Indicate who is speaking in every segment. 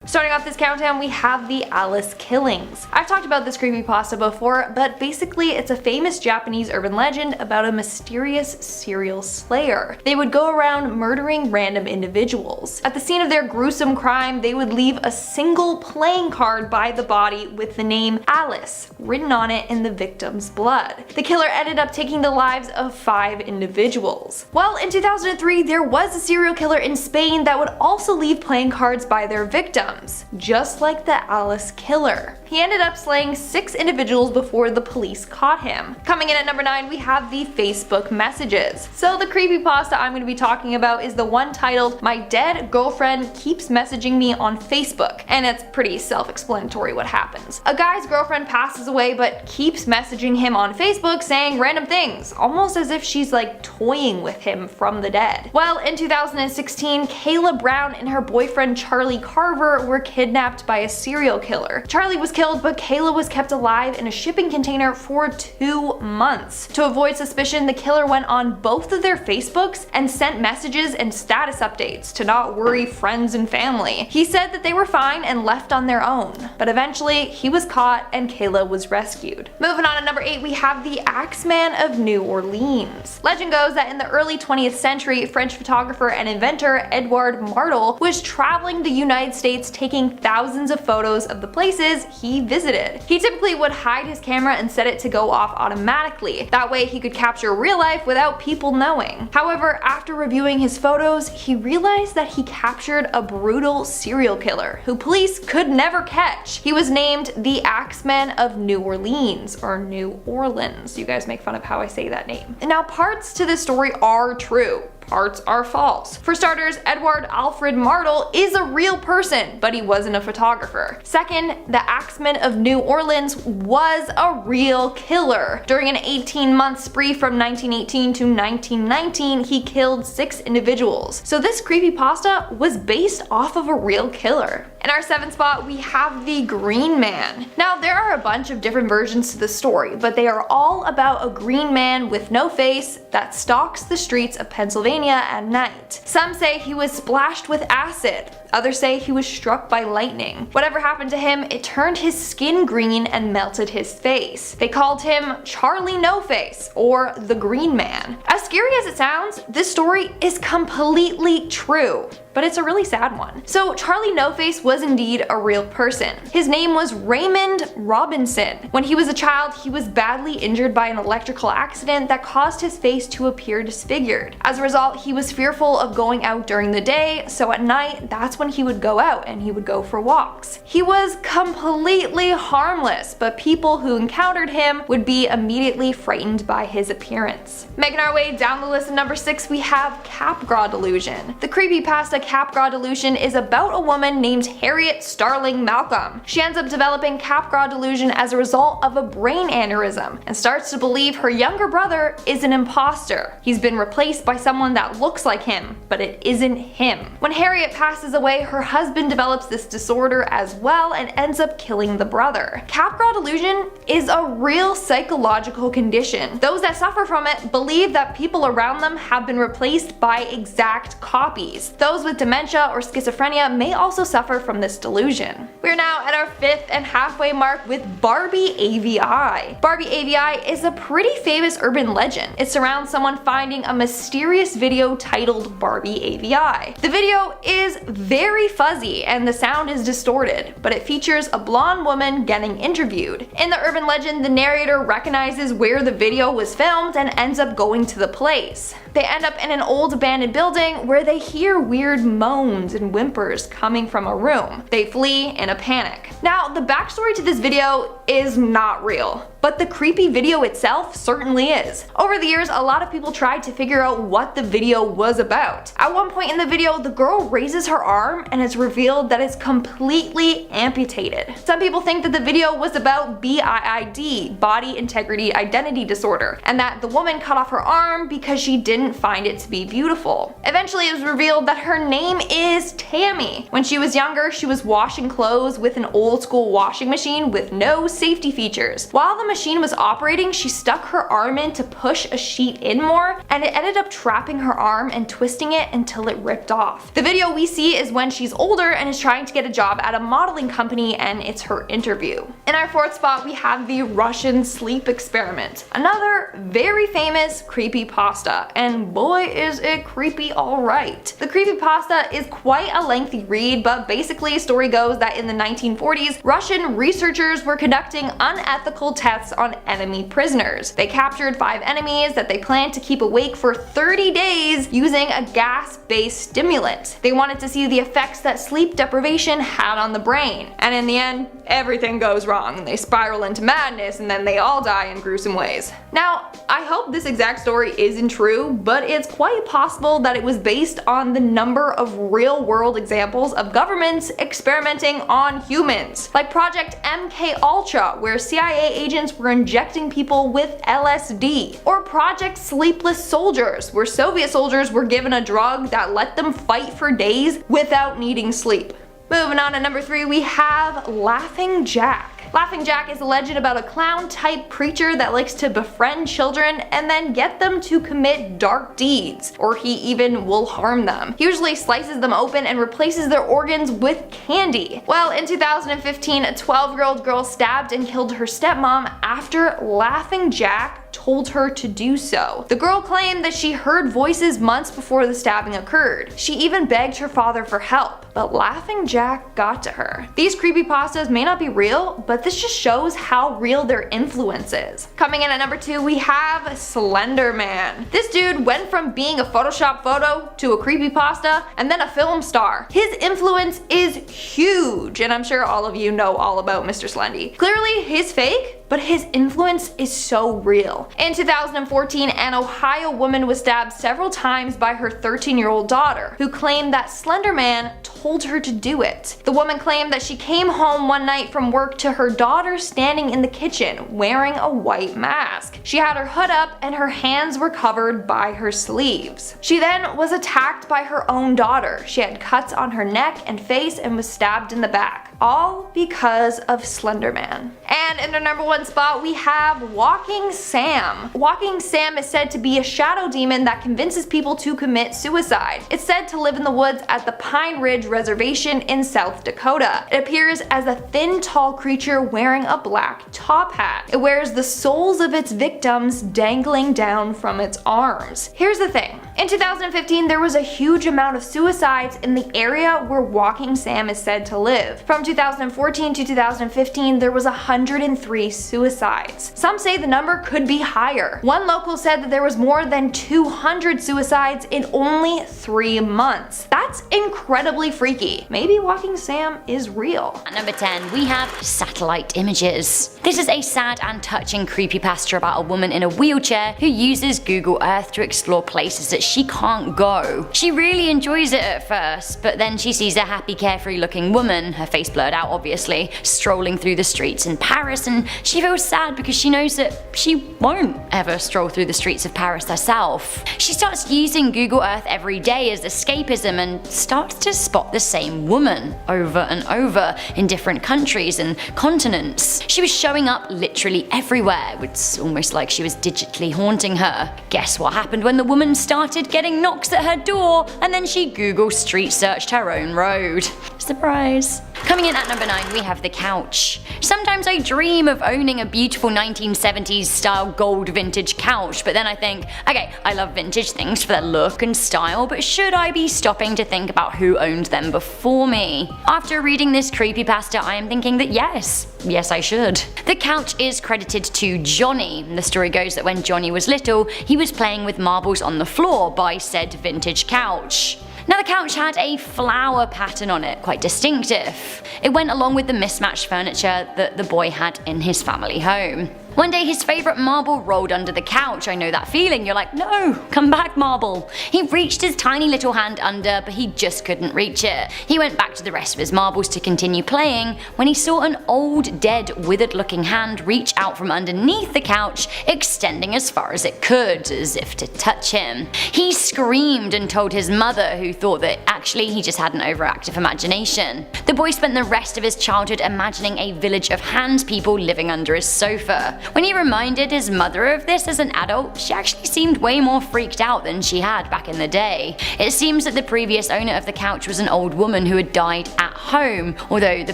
Speaker 1: Starting off this countdown, we have the Alice killings. I've talked about this creepypasta before, but basically it's a famous Japanese urban legend about a mysterious serial slayer. They would go around murdering random individuals. At the scene of their gruesome crime, they would leave a single playing card by the body with the name Alice written on it in the victim's blood. The killer ended up taking the lives of 5 individuals. Well, in 2003, there was a serial killer in Spain that would also leave playing cards by their victims, just like the Alice killer. He ended up slaying 6 individuals before the police caught him. Coming in at number 9, we have the Facebook messages. So the creepypasta I'm going to be talking about is the one titled "My Dead Girlfriend Keeps Messaging Me on Facebook," and it's pretty self-explanatory what happens. A guy's girlfriend passes away but keeps messaging him on Facebook saying random things, almost as if she's like toying with him from the dead. Well, in 2016, Kayla Brown and her boyfriend Charlie Carver were kidnapped by a serial killer. Charlie was killed, but Kayla was kept alive in a shipping container for 2 months. To avoid suspicion, the killer went on both of their Facebooks and sent messages and status updates to not worry friends and family. He said that they were fine and left on their own, but eventually he was caught and Kayla was rescued. Moving on to number 8, we have the Axeman of New Orleans. Legend goes that in the early 20th century, French photographer and inventor Edouard Martel was traveling the United States taking thousands of photos of the places he visited. He typically would hide his camera and set it to go off automatically. That way he could capture real life without people knowing. However, after reviewing his photos, he realized that he captured a brutal serial killer who police could never catch. He was named the Axeman of New Orleans, or New Orleans. You guys make fun of how I say that name. And now parts to this story are true. Parts are false. For starters, Edouard Alfred Martel is a real person, but he wasn't a photographer. Second, the Axeman of New Orleans was a real killer. During an 18-month spree from 1918 to 1919, he killed 6 individuals. So this creepypasta was based off of a real killer. In our 7th spot, we have the Green Man. Now, there are a bunch of different versions to the story, but they are all about a green man with no face that stalks the streets of Pennsylvania at night. Some say he was splashed with acid. Others say he was struck by lightning. Whatever happened to him, it turned his skin green and melted his face. They called him Charlie No Face, or the Green Man. As scary as it sounds, this story is completely true, but it's a really sad one. So Charlie No Face was indeed a real person. His name was Raymond Robinson. When he was a child, he was badly injured by an electrical accident that caused his face to appear disfigured. As a result, he was fearful of going out during the day, so at night, that's when he would go out and he would go for walks. He was completely harmless, but people who encountered him would be immediately frightened by his appearance. Making our way down the list at number 6, we have Capgras Delusion. The creepypasta Capgras Delusion is about a woman named Harriet Starling Malcolm. She ends up developing Capgras Delusion as a result of a brain aneurysm and starts to believe her younger brother is an imposter. He's been replaced by someone that looks like him, but it isn't him. When Harriet passes away, her husband develops this disorder as well and ends up killing the brother. Capgras Delusion is a real psychological condition. Those that suffer from it believe that people around them have been replaced by exact copies. Those with dementia or schizophrenia may also suffer from this delusion. We're now at our 5th and halfway mark with Barbie AVI. Barbie AVI is a pretty famous urban legend. It surrounds someone finding a mysterious video titled Barbie AVI. The video is very fuzzy and the sound is distorted, but it features a blonde woman getting interviewed. In the urban legend, the narrator recognizes where the video was filmed and ends up going to the place. They end up in an old abandoned building where they hear weird moans and whimpers coming from a room. They flee in a panic. Now, the backstory to this video is not real, but the creepy video itself certainly is. Over the years, a lot of people tried to figure out what the video was about. At one point in the video, the girl raises her arm and it's revealed that it's completely amputated. Some people think that the video was about BIID, body integrity identity disorder, and that the woman cut off her arm because she didn't find it to be beautiful. Eventually, it was revealed that her name is Tammy. When she was younger, she was washing clothes with an old school washing machine with no safety features. While the machine was operating, she stuck her arm in to push a sheet in more, and it ended up trapping her arm and twisting it until it ripped off. The video we see is when she's older and is trying to get a job at a modeling company, and it's her interview. In our fourth spot, we have the Russian sleep experiment, another very famous creepypasta, and boy is it creepy alright. The creepypasta is quite a lengthy read, but basically story goes that in the 1940s, Russian researchers were conducting unethical tests on enemy prisoners. They captured 5 enemies that they planned to keep awake for 30 days using a gas-based stimulant. They wanted to see the effects that sleep deprivation had on the brain. And in the end, everything goes wrong. They spiral into madness and then they all die in gruesome ways. Now, I hope this exact story isn't true, but it's quite possible that it was based on the number of real-world examples of governments experimenting on humans, like Project MKUltra, where CIA agents were injecting people with LSD, or Project Sleepless Soldiers, where Soviet soldiers were given a drug that let them fight for days without needing sleep. Moving on to number 3, we have Laughing Jack. Laughing Jack is a legend about a clown-type creature that likes to befriend children and then get them to commit dark deeds, or he even will harm them. He usually slices them open and replaces their organs with candy. Well, in 2015, a 12-year-old girl stabbed and killed her stepmom after Laughing Jack told her to do so. The girl claimed that she heard voices months before the stabbing occurred. She even begged her father for help, but Laughing Jack got to her. These creepypastas may not be real, but this just shows how real their influence is. Coming in at number 2, we have Slender Man. This dude went from being a Photoshop photo to a creepypasta and then a film star. His influence is huge, and I'm sure all of you know all about Mr. Slendy. Clearly, he's fake, but his influence is so real. In 2014, an Ohio woman was stabbed several times by her 13-year-old daughter, who claimed that Slender Man told her to do it. The woman claimed that she came home one night from work to her daughter standing in the kitchen wearing a white mask. She had her hood up and her hands were covered by her sleeves. She then was attacked by her own daughter. She had cuts on her neck and face and was stabbed in the back, all because of Slender Man. And in the number 1 spot, we have Walking Sam. Walking Sam is said to be a shadow demon that convinces people to commit suicide. It's said to live in the woods at the Pine Ridge Reservation in South Dakota. It appears as a thin, tall creature wearing a black top hat. It wears the souls of its victims dangling down from its arms. Here's the thing. In 2015, there was a huge amount of suicides in the area where Walking Sam is said to live. From 2014 to 2015, there was 103 suicides. Some say the number could be higher. One local said that there was more than 200 suicides in only 3 months. That's incredibly freaky. Maybe Walking Sam is real.
Speaker 2: At number 10, we have Satellite Images. This is a sad and touching creepypasta about a woman in a wheelchair who uses Google Earth to explore places that she can't go. She really enjoys it at first, but then she sees a happy, carefree looking woman, her face blurred out obviously, strolling through the streets in Paris, and she feels sad because she knows that she won't ever stroll through the streets of Paris herself. She starts using Google Earth every day as escapism and starts to spot the same woman over and over in different countries and continents. She was showing up literally everywhere. It's almost like she was digitally haunting her. Guess what happened when the woman started getting knocks at her door, and then she Google street searched her own road. Surprise. Coming in at number 9, we have the couch. Sometimes I dream of owning a beautiful 1970s style gold vintage couch, but then I think, okay, I love vintage things for their look and style, but should I be stopping to think about who owned them before me? After reading this creepypasta, I am thinking that yes I should. The couch is credited to Johnny. The story goes that when Johnny was little, he was playing with marbles on the floor by said vintage couch. Now the couch had a flower pattern on it, quite distinctive. It went along with the mismatched furniture that the boy had in his family home. One day his favourite marble rolled under the couch. I know that feeling, you're like, no, come back marble. He reached his tiny little hand under, but he just couldn't reach it. He went back to the rest of his marbles to continue playing when he saw an old, dead, withered looking hand reach out from underneath the couch, extending as far as it could, as if to touch him. He screamed and told his mother, who thought that actually he just had an overactive imagination. The boy spent the rest of his childhood imagining a village of hand people living under his sofa. When he reminded his mother of this as an adult, she actually seemed way more freaked out than she had back in the day. It seems that the previous owner of the couch was an old woman who had died at home, although the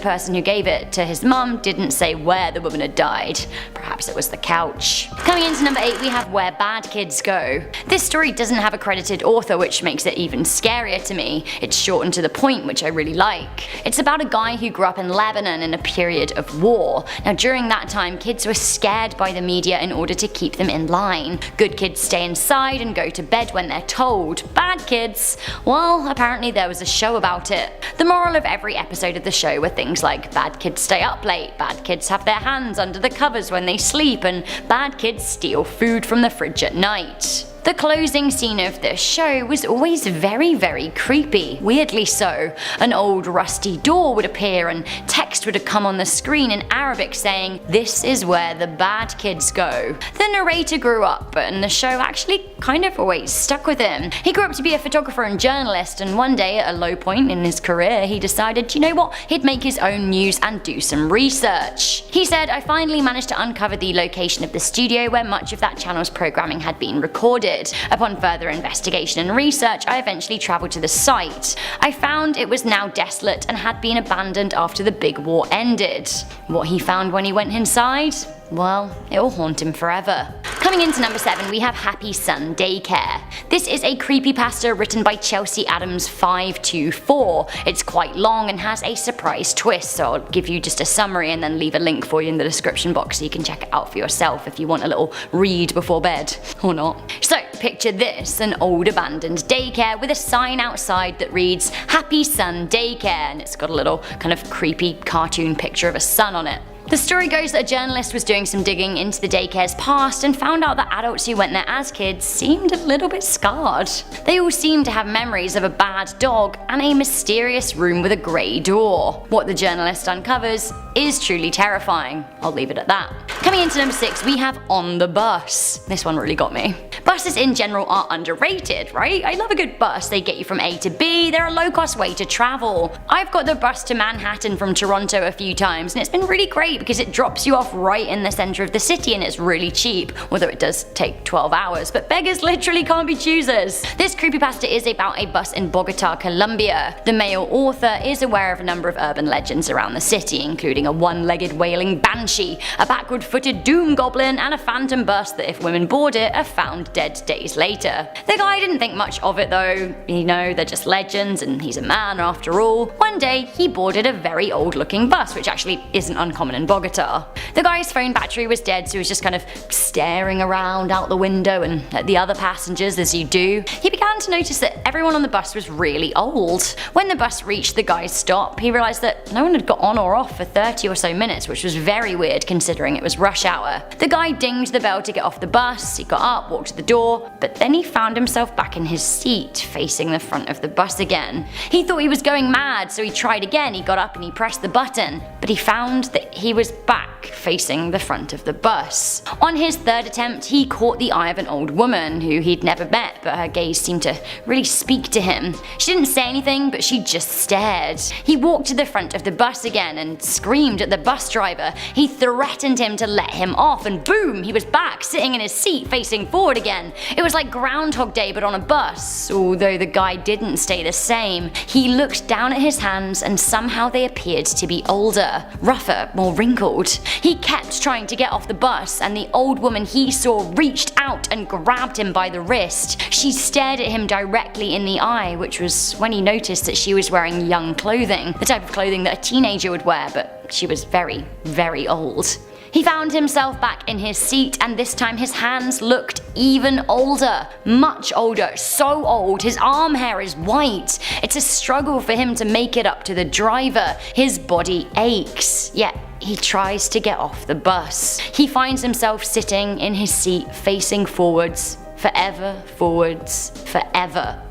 Speaker 2: person who gave it to his mum didn't say where the woman had died. Perhaps it was the couch. Coming into number 8, we have Where Bad Kids Go. This story doesn't have a credited author, which makes it even scarier to me. It's short and to the point, which I really like. It's about a guy who grew up in Lebanon in a period of war. Now during that time, kids were scared by the media in order to keep them in line. Good kids stay inside and go to bed when they're told. Bad kids, well, apparently there was a show about it. The moral of every episode of the show were things like bad kids stay up late, bad kids have their hands under the covers when they sleep, and bad kids steal food from the fridge at night. The closing scene of this show was always very creepy, weirdly so. An old rusty door would appear and text would come on the screen in Arabic saying, "This is where the bad kids go." The narrator grew up, and the show actually kind of always stuck with him. He grew up to be a photographer and journalist, and one day at a low point in his career he decided, you know what, he'd make his own news and do some research. He said, "I finally managed to uncover the location of the studio where much of that channel's programming had been recorded. Upon further investigation and research, I eventually travelled to the site. I found it was now desolate and had been abandoned after the big war ended. What he found when he went inside? Well, it'll haunt him forever." Coming into number 7, we have Happy Sun Daycare. This is a creepypasta written by Chelsea Adams 524. It's quite long and has a surprise twist, so I'll give you just a summary and then leave a link for you in the description box so you can check it out for yourself if you want a little read before bed, or not. So picture this, an old abandoned daycare with a sign outside that reads Happy Sun Daycare, and it's got a little kind of creepy cartoon picture of a sun on it. The story goes that a journalist was doing some digging into the daycare's past and found out that adults who went there as kids seemed a little bit scarred. They all seemed to have memories of a bad dog and a mysterious room with a grey door. What the journalist uncovers is truly terrifying. I'll leave it at that. Coming into number 6, we have On the Bus. This one really got me. Buses in general are underrated, right? I love a good bus. They get you from A to B, they're a low-cost way to travel. I've got the bus to Manhattan from Toronto a few times, and it's been really great because it drops you off right in the centre of the city and it's really cheap, although it does take 12 hours, but beggars literally can't be choosers. This creepypasta is about a bus in Bogota, Colombia. The male author is aware of a number of urban legends around the city, including a one-legged wailing banshee, a backward-footed doom goblin, and a phantom bus that if women board it are found dead days later. The guy didn't think much of it though, you know, they're just legends and he's a man after all. One day he boarded a very old-looking bus, which actually isn't uncommon in Bogota. The guy's phone battery was dead, so he was just kind of staring around out the window and at the other passengers as you do. He began to notice that everyone on the bus was really old. When the bus reached the guy's stop, he realised that no one had got on or off for 30 or so minutes, which was very weird considering it was rush hour. The guy dinged the bell to get off the bus, he got up, walked to the door, but then he found himself back in his seat, facing the front of the bus again. He thought he was going mad, so he tried again. He got up and he pressed the button, but he found that he was back facing the front of the bus. On his third attempt, he caught the eye of an old woman who he'd never met, but her gaze seemed to really speak to him. She didn't say anything, but she just stared. He walked to the front of the bus again and screamed at the bus driver. He threatened him to let him off, and boom, he was back sitting in his seat facing forward again. It was like Groundhog Day but on a bus, although the guy didn't stay the same. He looked down at his hands and somehow they appeared to be older, rougher, more wrinkled. He kept trying to get off the bus, and the old woman he saw reached out and grabbed him by the wrist. She stared at him directly in the eye, which was when he noticed that she was wearing young clothing, the type of clothing that a teenager would wear, but she was very old. He found himself back in his seat, and this time his hands looked even older, much older, so old his arm hair is white. It's a struggle for him to make it up to the driver. His body aches, yet he tries to get off the bus. He finds himself sitting in his seat facing forwards, forever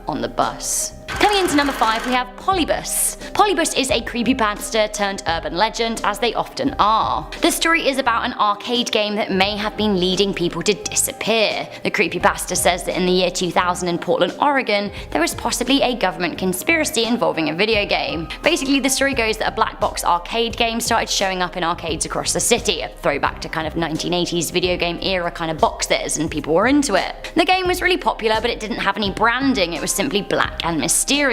Speaker 2: on the bus. Coming Coming into number 5, we have Polybus. Polybus is a creepypasta turned urban legend, as they often are. The story is about an arcade game that may have been leading people to disappear. The creepypasta says that in the year 2000 in Portland, Oregon, there was possibly a government conspiracy involving a video game. Basically, the story goes that a black box arcade game started showing up in arcades across the city, a throwback to kind of 1980s video game era kind of boxes, and people were into it. The game was really popular, but it didn't have any branding, it was simply black and mysterious.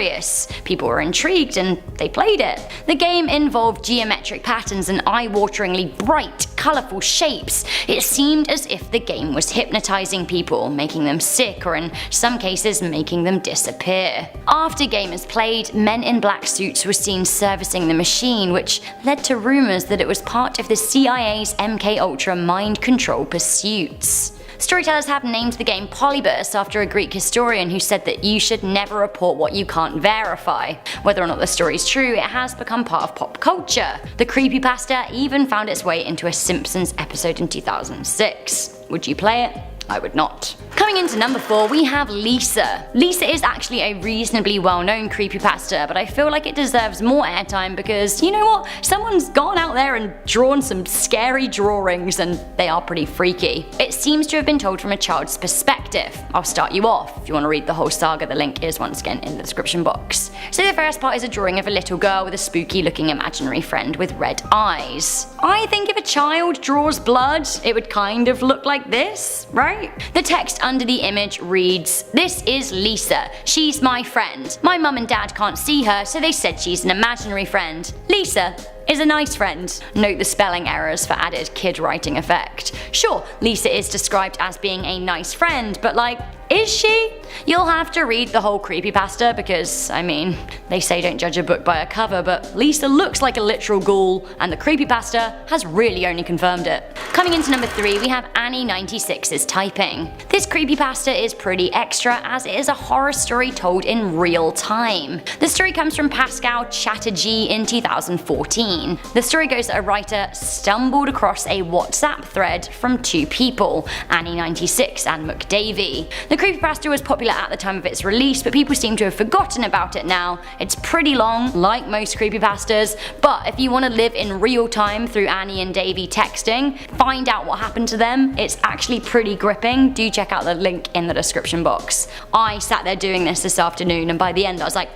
Speaker 2: People were intrigued and they played it. The game involved geometric patterns and eye-wateringly bright, colourful shapes. It seemed as if the game was hypnotizing people, making them sick, or in some cases making them disappear. After gamers played, men in black suits were seen servicing the machine, which led to rumours that it was part of the CIA's MK Ultra mind control pursuits. Storytellers have named the game Polybus after a Greek historian who said that you should never report what you can't verify. Whether or not the story is true, it has become part of pop culture. The creepypasta even found its way into a Simpsons episode in 2006. Would you play it? I would not. Coming into number 4, we have Lisa. Lisa is actually a reasonably well-known creepypasta, but I feel like it deserves more airtime because, you know what, someone's gone out there and drawn some scary drawings and they are pretty freaky. It seems to have been told from a child's perspective. I'll start you off. If you want to read the whole saga, the link is once again in the description box. So the first part is a drawing of a little girl with a spooky looking imaginary friend with red eyes. I think if a child draws blood, it would kind of look like this, right? The text under the image reads, "This is Lisa. She's my friend. My mum and dad can't see her, so they said she's an imaginary friend. Lisa is a nice friend." Note the spelling errors for added kid writing effect. Sure, Lisa is described as being a nice friend, but like, is she? You'll have to read the whole creepypasta because, I mean, they say don't judge a book by a cover, but Lisa looks like a literal ghoul, and the creepypasta has really only confirmed it. Coming into number 3, we have Annie96's Typing. This creepypasta is pretty extra as it is a horror story told in real time. The story comes from Pascal Chatterjee in 2014. The story goes that a writer stumbled across a WhatsApp thread from two people, Annie96 and McDavie. The creepypasta was popular at the time of its release, but people seem to have forgotten about it now. It's pretty long, like most creepypastas, but if you want to live in real time through Annie and Davey texting, find out what happened to them, it's actually pretty gripping. Do check out the link in the description box. I sat there doing this afternoon, and by the end I was like,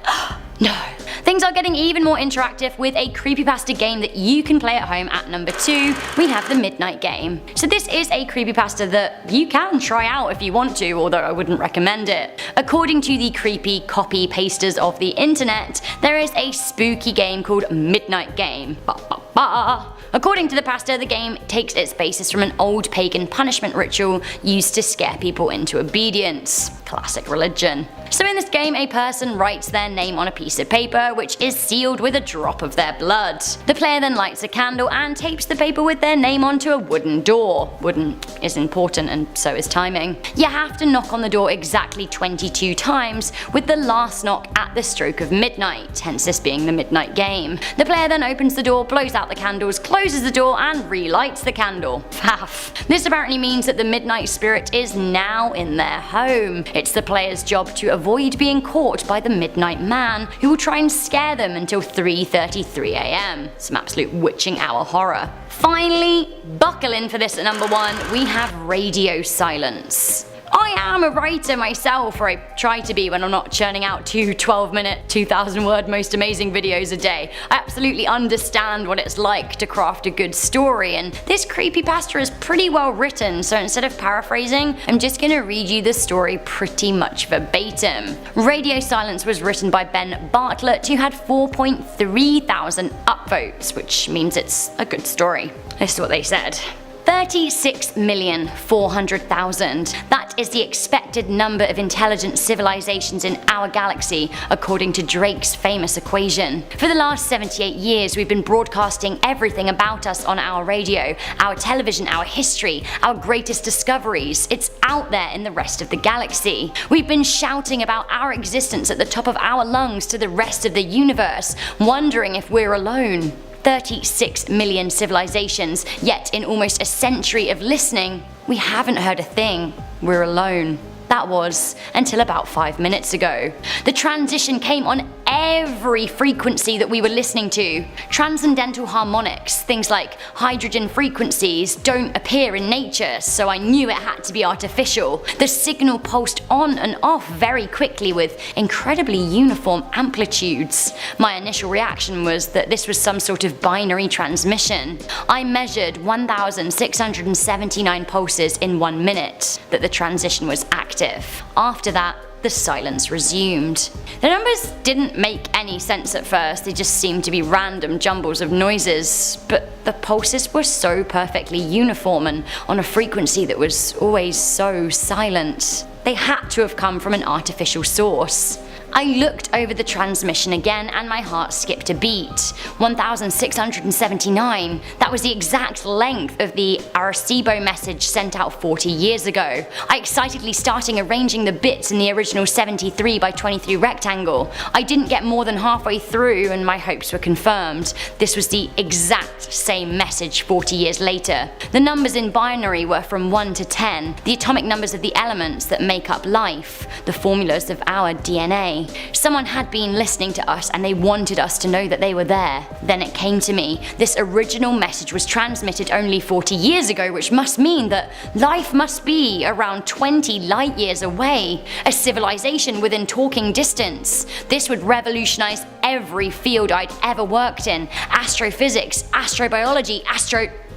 Speaker 2: no. Things are getting even more interactive with a creepypasta game that you can play at home. At number 2, we have the Midnight Game. So this is a creepypasta that you can try out if you want to, although I wouldn't recommend it. According to the creepy copy-pasters of the internet, there is a spooky game called Midnight Game. Ba, ba, ba. According to the pasta, the game takes its basis from an old pagan punishment ritual used to scare people into obedience. Classic religion. So in this game, a person writes their name on a piece of paper, which is sealed with a drop of their blood. The player then lights a candle and tapes the paper with their name onto a wooden door. Wooden is important, and so is timing. You have to knock on the door exactly 22 times, with the last knock at the stroke of midnight, hence this being the Midnight Game. The player then opens the door, blows out the candles, closes the door, and relights the candle. Faff. This apparently means that the midnight spirit is now in their home. It's the player's job to avoid being caught by the Midnight Man, who will try and scare them until 3:33 AM. Some absolute witching hour horror. Finally, buckle in for this at number 1, we have radio silence. I am a writer myself, or I try to be when I'm not churning out 2 12-minute, 2,000-word most amazing videos a day. I absolutely understand what it's like to craft a good story, and this creepypasta is pretty well written, so instead of paraphrasing, I'm just gonna read you the story pretty much verbatim. Radio Silence was written by Ben Bartlett, who had 4.3 thousand upvotes, which means it's a good story. This is what they said. 36,400,000. That is the expected number of intelligent civilizations in our galaxy, according to Drake's famous equation. For the last 78 years, we've been broadcasting everything about us on our radio, our television, our history, our greatest discoveries. It's out there in the rest of the galaxy. We've been shouting about our existence at the top of our lungs to the rest of the universe, wondering if we're alone. 36 million civilizations, yet in almost a century of listening, we haven't heard a thing. We're alone. That was until about 5 minutes ago. The transition came on every frequency that we were listening to. Transcendental harmonics, things like hydrogen frequencies, don't appear in nature, so I knew it had to be artificial. The signal pulsed on and off very quickly with incredibly uniform amplitudes. My initial reaction was that this was some sort of binary transmission. I measured 1,679 pulses in 1 minute that the transition was active. After that, the silence resumed. The numbers didn't make any sense at first, they just seemed to be random jumbles of noises, but the pulses were so perfectly uniform and on a frequency that was always so silent. They had to have come from an artificial source. I looked over the transmission again and my heart skipped a beat. 1,679. That was the exact length of the Arecibo message sent out 40 years ago. I excitedly started arranging the bits in the original 73 by 23 rectangle. I didn't get more than halfway through and my hopes were confirmed. This was the exact same message 40 years later. The numbers in binary were from 1 to 10, the atomic numbers of the elements that make up life, the formulas of our DNA. Someone had been listening to us and they wanted us to know that they were there. Then it came to me. This original message was transmitted only 40 years ago, which must mean that life must be around 20 light years away. A civilization within talking distance. This would revolutionize every field I'd ever worked in. Astrophysics, astrobiology,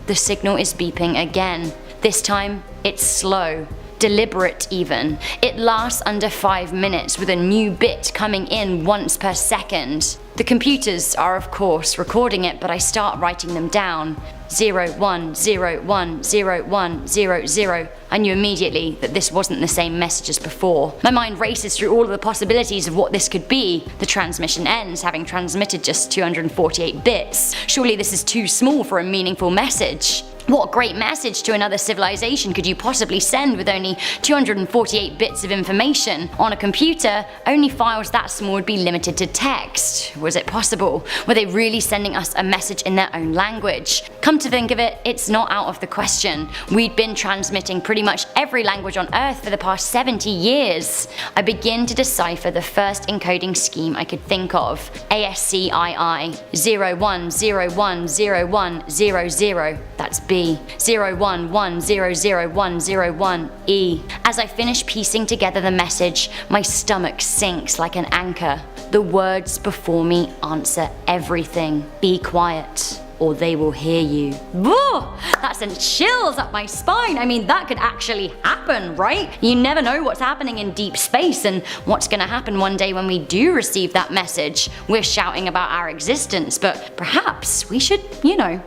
Speaker 2: The signal is beeping again. This time, it's slow. Deliberate even. It lasts under 5 minutes with a new bit coming in once per second. The computers are of course recording it, but I start writing them down. 01010100. I knew immediately that this wasn't the same message as before. My mind races through all of the possibilities of what this could be. The transmission ends having transmitted just 248 bits. Surely this is too small for a meaningful message. What great message to another civilization could you possibly send with only 248 bits of information? On a computer, only files that small would be limited to text. Was it possible? Were they really sending us a message in their own language? Come to think of it, it's not out of the question. We'd been transmitting pretty much every language on Earth for the past 70 years. I begin to decipher the first encoding scheme I could think of. ASCII 01010100. That's B. 01100101E. As I finish piecing together the message, my stomach sinks like an anchor. The words before me answer everything. Be quiet, or they will hear you. Whoa! That sent chills up my spine. I mean, that could actually happen, right? You never know what's happening in deep space and what's gonna happen one day when we do receive that message. We're shouting about our existence, but perhaps we should,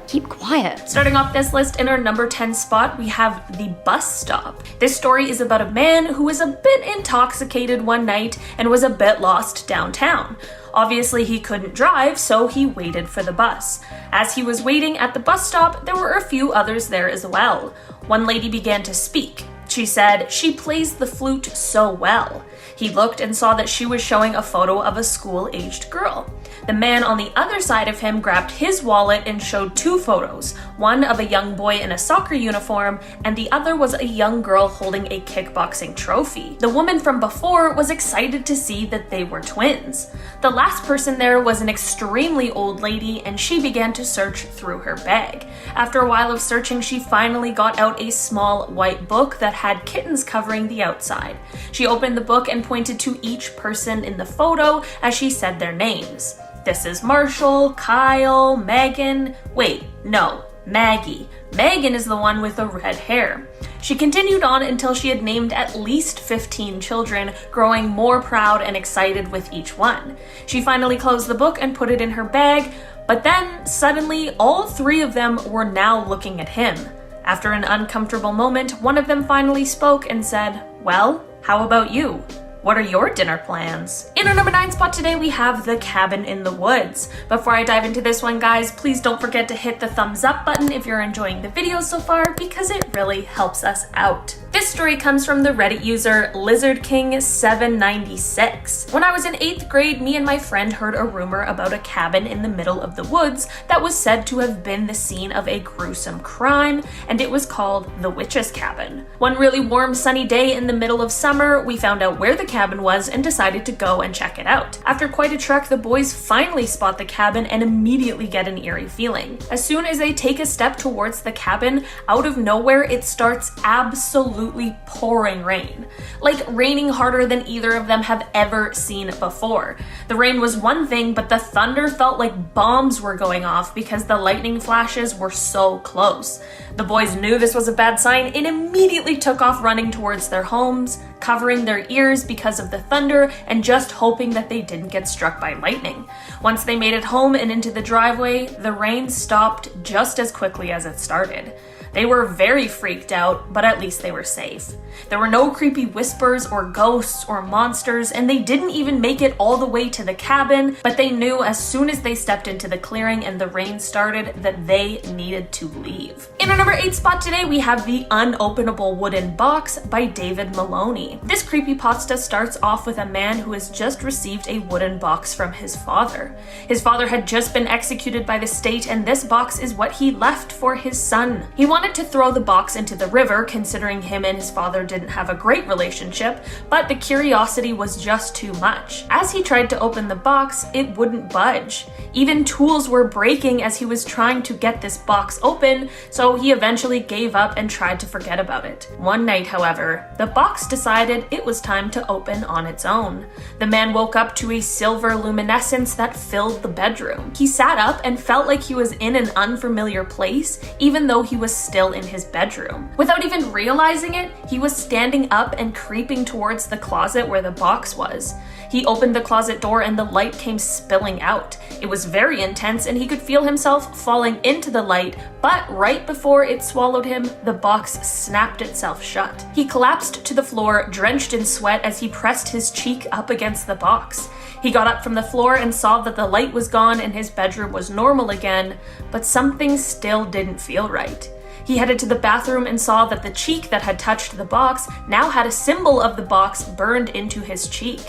Speaker 2: keep quiet.
Speaker 3: Starting off this list in our number 10 spot, we have the bus stop. This story is about a man who was a bit intoxicated one night and was a bit lost downtown. Obviously he couldn't drive, so he waited for the bus. As he was waiting at the bus stop, there were a few others there as well. One lady began to speak. She said, "She plays the flute so well." He looked and saw that she was showing a photo of a school-aged girl. The man on the other side of him grabbed his wallet and showed 2 photos, one of a young boy in a soccer uniform, and the other was a young girl holding a kickboxing trophy. The woman from before was excited to see that they were twins. The last person there was an extremely old lady, and she began to search through her bag. After a while of searching, she finally got out a small white book that had kittens covering the outside. She opened the book and pointed to each person in the photo as she said their names. This is Marshall, Kyle, Megan. Wait, no, Maggie. Megan is the one with the red hair. She continued on until she had named at least 15 children, growing more proud and excited with each one. She finally closed the book and put it in her bag, but then suddenly all 3 of them were now looking at him. After an uncomfortable moment, one of them finally spoke and said, "Well, how about you? What are your dinner plans?" In our number 9 spot today, we have The Cabin in the Woods. Before I dive into this one, guys, please don't forget to hit the thumbs up button if you're enjoying the video so far, because it really helps us out. This This story comes from the Reddit user LizardKing796. When I was in 8th grade, me and my friend heard a rumor about a cabin in the middle of the woods that was said to have been the scene of a gruesome crime, and it was called the Witch's Cabin. One really warm sunny day in the middle of summer, we found out where the cabin was and decided to go and check it out. After quite a trek, the boys finally spot the cabin and immediately get an eerie feeling. As soon as they take a step towards the cabin, out of nowhere it starts absolutely pouring rain. Like raining harder than either of them have ever seen before. The rain was one thing, but the thunder felt like bombs were going off because the lightning flashes were so close. The boys knew this was a bad sign and immediately took off running towards their homes, covering their ears because of the thunder and just hoping that they didn't get struck by lightning. Once they made it home and into the driveway, the rain stopped just as quickly as it started. They were very freaked out, but at least they were safe. There were no creepy whispers or ghosts or monsters, and they didn't even make it all the way to the cabin, but they knew as soon as they stepped into the clearing and the rain started that they needed to leave. In our number 8 spot today, we have The Unopenable Wooden Box by David Maloney. This creepypasta starts off with a man who has just received a wooden box from his father. His father had just been executed by the state, and this box is what he left for his son. He wanted to throw the box into the river, considering him and his father didn't have a great relationship, but the curiosity was just too much. As he tried to open the box, it wouldn't budge. Even tools were breaking as he was trying to get this box open, so he eventually gave up and tried to forget about it. One night, however, the box decided it was time to open on its own. The man woke up to a silver luminescence that filled the bedroom. He sat up and felt like he was in an unfamiliar place, even though he was still in his bedroom. Without even realizing it, he was standing up and creeping towards the closet where the box was. He opened the closet door and the light came spilling out. It was very intense and he could feel himself falling into the light, but right before it swallowed him, the box snapped itself shut. He collapsed to the floor, drenched in sweat as he pressed his cheek up against the box. He got up from the floor and saw that the light was gone and his bedroom was normal again, but something still didn't feel right. He headed to the bathroom and saw that the cheek that had touched the box now had a symbol of the box burned into his cheek.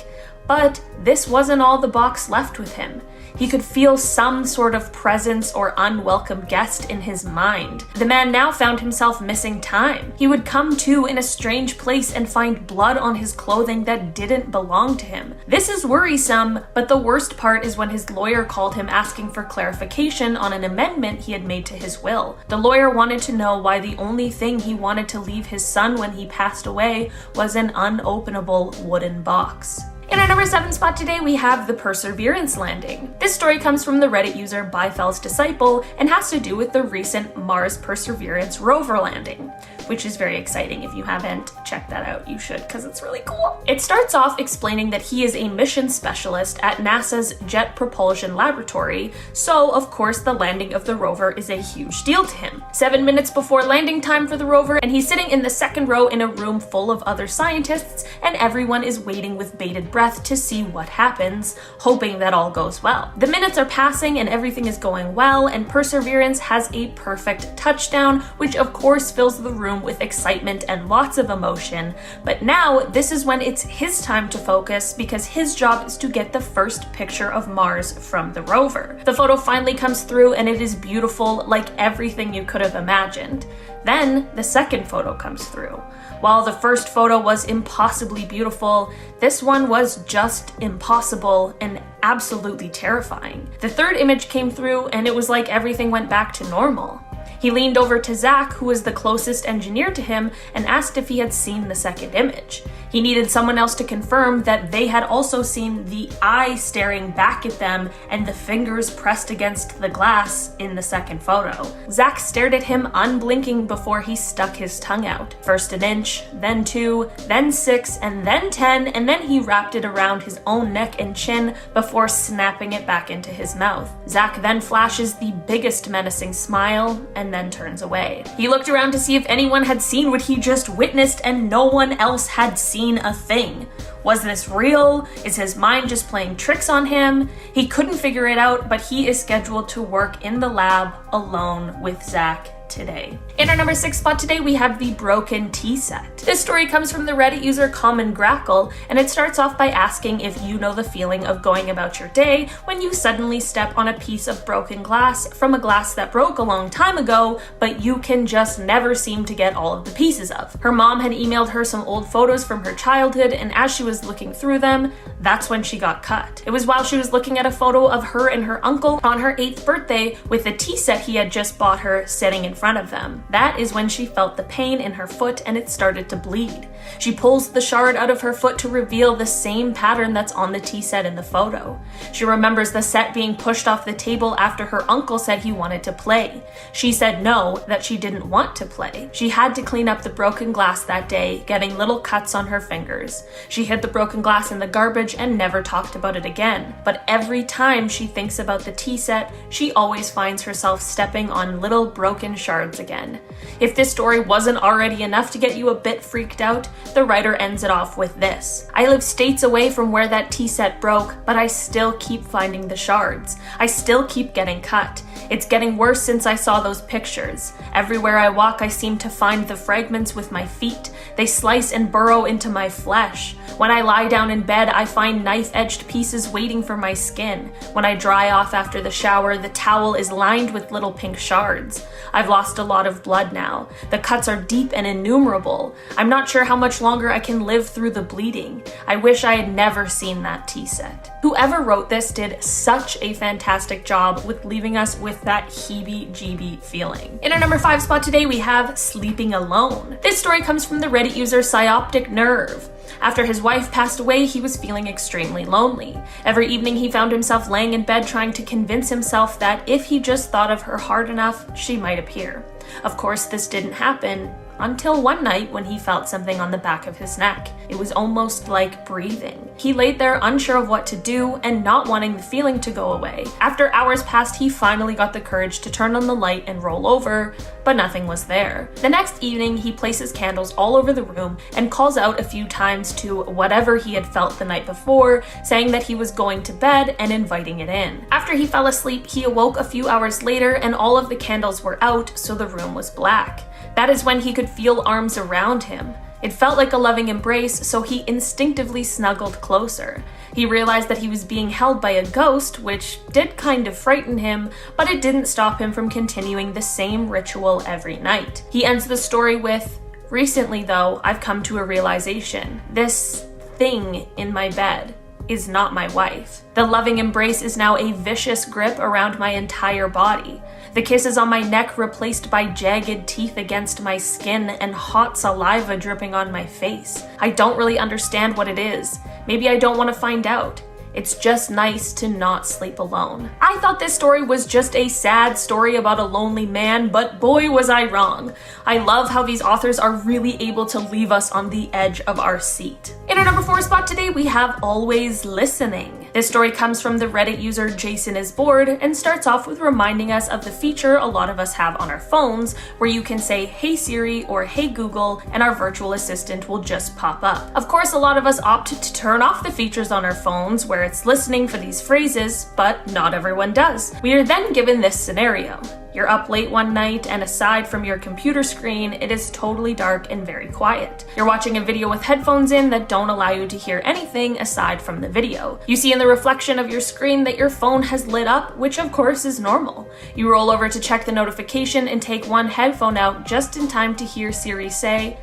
Speaker 3: But this wasn't all the box left with him. He could feel some sort of presence or unwelcome guest in his mind. The man now found himself missing time. He would come to in a strange place and find blood on his clothing that didn't belong to him. This is worrisome, but the worst part is when his lawyer called him asking for clarification on an amendment he had made to his will. The lawyer wanted to know why the only thing he wanted to leave his son when he passed away was an unopenable wooden box. In our number 7 spot today, we have The Perseverance Landing. This story comes from the Reddit user Byfel's Disciple and has to do with the recent Mars Perseverance rover landing, which is very exciting. If you haven't checked that out, you should, because it's really cool. It starts off explaining that he is a mission specialist at NASA's Jet Propulsion Laboratory, so of course the landing of the rover is a huge deal to him. 7 minutes before landing time for the rover, and he's sitting in the second row in a room full of other scientists, and everyone is waiting with bated breath to see what happens, hoping that all goes well. The minutes are passing and everything is going well, and Perseverance has a perfect touchdown, which of course fills the room with excitement and lots of emotion. But now this is when it's his time to focus, because his job is to get the first picture of Mars from the rover. The photo finally comes through and it is beautiful, like everything you could have imagined. Then the second photo comes through. While the first photo was impossibly beautiful, this one was just impossible and absolutely terrifying. The third image came through and it was like everything went back to normal. He leaned over to Zach, who was the closest engineer to him, and asked if he had seen the second image. He needed someone else to confirm that they had also seen the eye staring back at them and the fingers pressed against the glass in the second photo. Zach stared at him unblinking before he stuck his tongue out. First an inch, then 2, then 6, and then 10, and then he wrapped it around his own neck and chin before snapping it back into his mouth. Zach then flashes the biggest menacing smile and then turns away. He looked around to see if anyone had seen what he just witnessed, and no one else had seen a thing. Was this real? Is his mind just playing tricks on him? He couldn't figure it out, but he is scheduled to work in the lab alone with Zach today. In our number 6 spot today, we have the broken tea set. This story comes from the Reddit user Common Grackle, and it starts off by asking if you know the feeling of going about your day when you suddenly step on a piece of broken glass from a glass that broke a long time ago, but you can just never seem to get all of the pieces of. Her mom had emailed her some old photos from her childhood, and as she was looking through them, that's when she got cut. It was while she was looking at a photo of her and her uncle on her 8th birthday with the tea set he had just bought her sitting in front of them. That is when she felt the pain in her foot and it started to bleed. She pulls the shard out of her foot to reveal the same pattern that's on the tea set in the photo. She remembers the set being pushed off the table after her uncle said he wanted to play. She said no, that she didn't want to play. She had to clean up the broken glass that day, getting little cuts on her fingers. She hid the broken glass in the garbage and never talked about it again. But every time she thinks about the tea set, she always finds herself stepping on little broken shards again. If this story wasn't already enough to get you a bit freaked out, the writer ends it off with this. I live states away from where that tea set broke, but I still keep finding the shards. I still keep getting cut. It's getting worse since I saw those pictures. Everywhere I walk, I seem to find the fragments with my feet. They slice and burrow into my flesh. When I lie down in bed, I find knife-edged pieces waiting for my skin. When I dry off after the shower, the towel is lined with little pink shards. I've lost a lot of blood now. The cuts are deep and innumerable. I'm not sure how much longer I can live through the bleeding. I wish I had never seen that tea set. Whoever wrote this did such a fantastic job with leaving us with that heebie-jeebie feeling. In our number 5 spot today, we have Sleeping Alone. This story comes from the Reddit user Psyoptic Nerve. After his wife passed away, he was feeling extremely lonely. Every evening he found himself laying in bed trying to convince himself that if he just thought of her hard enough, she might appear. Of course, this didn't happen until one night when he felt something on the back of his neck. It was almost like breathing. He laid there unsure of what to do and not wanting the feeling to go away. After hours passed, he finally got the courage to turn on the light and roll over, but nothing was there. The next evening, he places candles all over the room and calls out a few times to whatever he had felt the night before, saying that he was going to bed and inviting it in. After he fell asleep, he awoke a few hours later and all of the candles were out, so the room was black. That is when he could feel arms around him. It felt like a loving embrace, so he instinctively snuggled closer. He realized that he was being held by a ghost, which did kind of frighten him, but it didn't stop him from continuing the same ritual every night. He ends the story with, "Recently though, I've come to a realization. This thing in my bed is not my wife. The loving embrace is now a vicious grip around my entire body. The kisses on my neck replaced by jagged teeth against my skin and hot saliva dripping on my face. I don't really understand what it is. Maybe I don't want to find out. It's just nice to not sleep alone." I thought this story was just a sad story about a lonely man, but boy was I wrong. I love how these authors are really able to leave us on the edge of our seat. In our number 4 spot today, we have Always Listening. This story comes from the Reddit user Jason is Bored and starts off with reminding us of the feature a lot of us have on our phones where you can say, "Hey Siri" or "Hey Google" and our virtual assistant will just pop up. Of course, a lot of us opt to turn off the features on our phones where it's listening for these phrases, but not everyone does. We are then given this scenario. You're up late one night, and aside from your computer screen, it is totally dark and very quiet. You're watching a video with headphones in that don't allow you to hear anything aside from the video. You see in the reflection of your screen that your phone has lit up, which of course is normal. You roll over to check the notification and take one headphone out just in time to hear Siri say,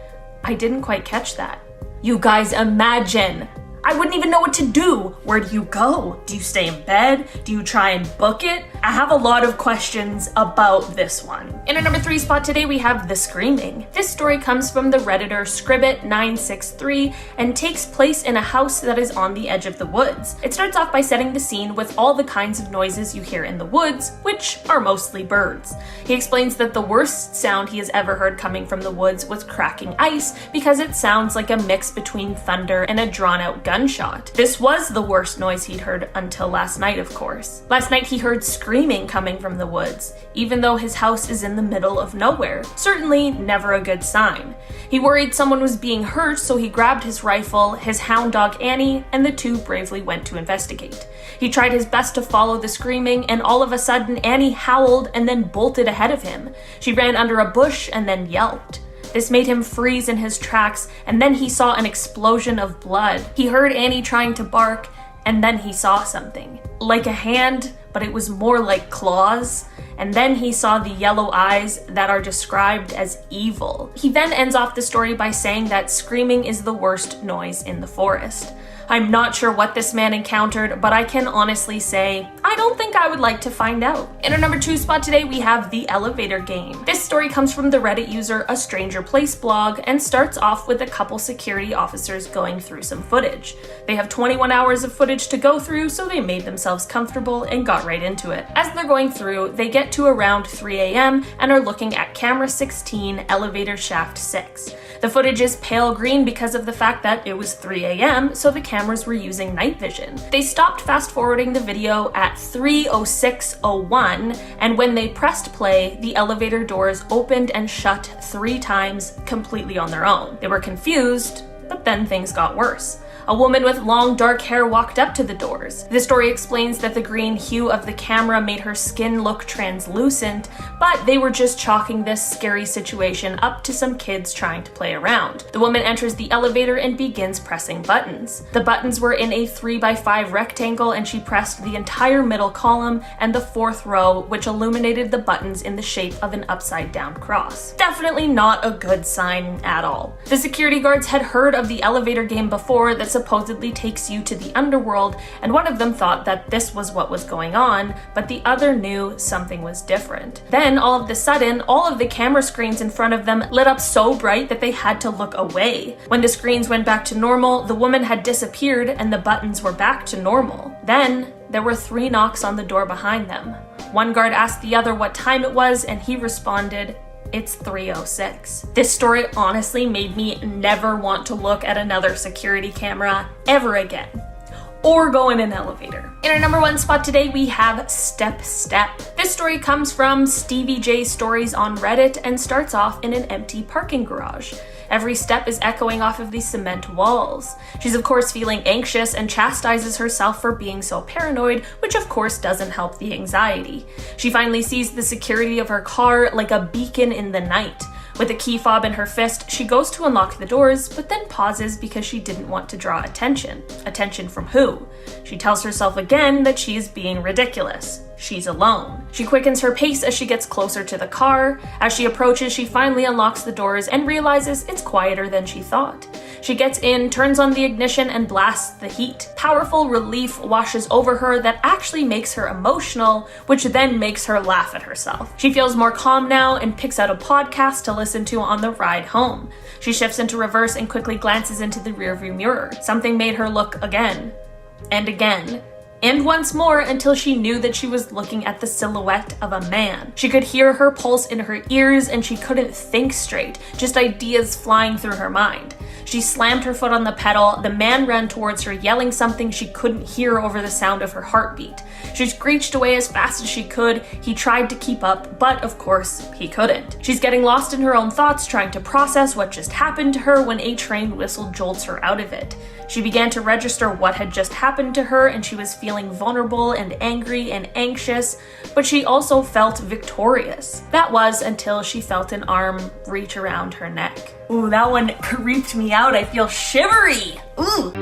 Speaker 3: "I didn't quite catch that." You guys imagine! I wouldn't even know what to do. Where do you go? Do you stay in bed? Do you try and book it? I have a lot of questions about this one. In our number 3 spot today, we have The Screaming. This story comes from the Redditor Scribbit963 and takes place in a house that is on the edge of the woods. It starts off by setting the scene with all the kinds of noises you hear in the woods, which are mostly birds. He explains that the worst sound he has ever heard coming from the woods was cracking ice because it sounds like a mix between thunder and a drawn-out gunshot. gunshot. This was the worst noise he'd heard until last night, of course. Last night he heard screaming coming from the woods, even though his house is in the middle of nowhere. Certainly never a good sign. He worried someone was being hurt, so he grabbed his rifle, his hound dog Annie, and the two bravely went to investigate. He tried his best to follow the screaming, and all of a sudden Annie howled and then bolted ahead of him. She ran under a bush and then yelped. This made him freeze in his tracks, and then he saw an explosion of blood. He heard Annie trying to bark, and then he saw something. Like a hand, but it was more like claws. And then he saw the yellow eyes that are described as evil. He then ends off the story by saying that screaming is the worst noise in the forest. I'm not sure what this man encountered, but I can honestly say, I don't think I would like to find out. In our number 2 spot today, we have the elevator game. This story comes from the Reddit user A Stranger Place blog and starts off with a couple security officers going through some footage. They have 21 hours of footage to go through, so they made themselves comfortable and got right into it. As they're going through, they get to around 3 a.m. and are looking at camera 16, elevator shaft 6. The footage is pale green because of the fact that it was 3 a.m., so the cameras were using night vision. They stopped fast forwarding the video at 3:06:01, and when they pressed play, the elevator doors opened and shut 3 times completely on their own. They were confused, but then things got worse. A woman with long dark hair walked up to the doors. The story explains that the green hue of the camera made her skin look translucent, but they were just chalking this scary situation up to some kids trying to play around. The woman enters the elevator and begins pressing buttons. The buttons were in a 3x5 rectangle, and she pressed the entire middle column and the 4th row, which illuminated the buttons in the shape of an upside down cross. Definitely not a good sign at all. The security guards had heard of the elevator game before that supposedly takes you to the underworld, and one of them thought that this was what was going on, but the other knew something was different. Then, all of a sudden, all of the camera screens in front of them lit up so bright that they had to look away. When the screens went back to normal, the woman had disappeared and the buttons were back to normal. Then, there were 3 knocks on the door behind them. One guard asked the other what time it was, and he responded, "It's 3:06. This story honestly made me never want to look at another security camera ever again, or go in an elevator. In our number 1 spot today, we have Step Step. This story comes from Stevie J Stories on Reddit and starts off in an empty parking garage. Every step is echoing off of the cement walls. She's of course feeling anxious and chastises herself for being so paranoid, which of course doesn't help the anxiety. She finally sees the security of her car like a beacon in the night. With a key fob in her fist, she goes to unlock the doors, but then pauses because she didn't want to draw attention. Attention from who? She tells herself again that she is being ridiculous. She's alone. She quickens her pace as she gets closer to the car. As she approaches, she finally unlocks the doors and realizes it's quieter than she thought. She gets in, turns on the ignition, and blasts the heat. Powerful relief washes over her that actually makes her emotional, which then makes her laugh at herself. She feels more calm now and picks out a podcast to listen to on the ride home. She shifts into reverse and quickly glances into the rearview mirror. Something made her look again, and again, and once more until she knew that she was looking at the silhouette of a man. She could hear her pulse in her ears and she couldn't think straight, just ideas flying through her mind. She slammed her foot on the pedal. The man ran towards her, yelling something she couldn't hear over the sound of her heartbeat. She screeched away as fast as she could. He tried to keep up, but of course, he couldn't. She's getting lost in her own thoughts, trying to process what just happened to her when a train whistle jolts her out of it. She began to register what had just happened to her, and she was feeling vulnerable and angry and anxious, but she also felt victorious. That was until she felt an arm reach around her neck. Ooh, that one creeped me out. I feel shivery. Ooh.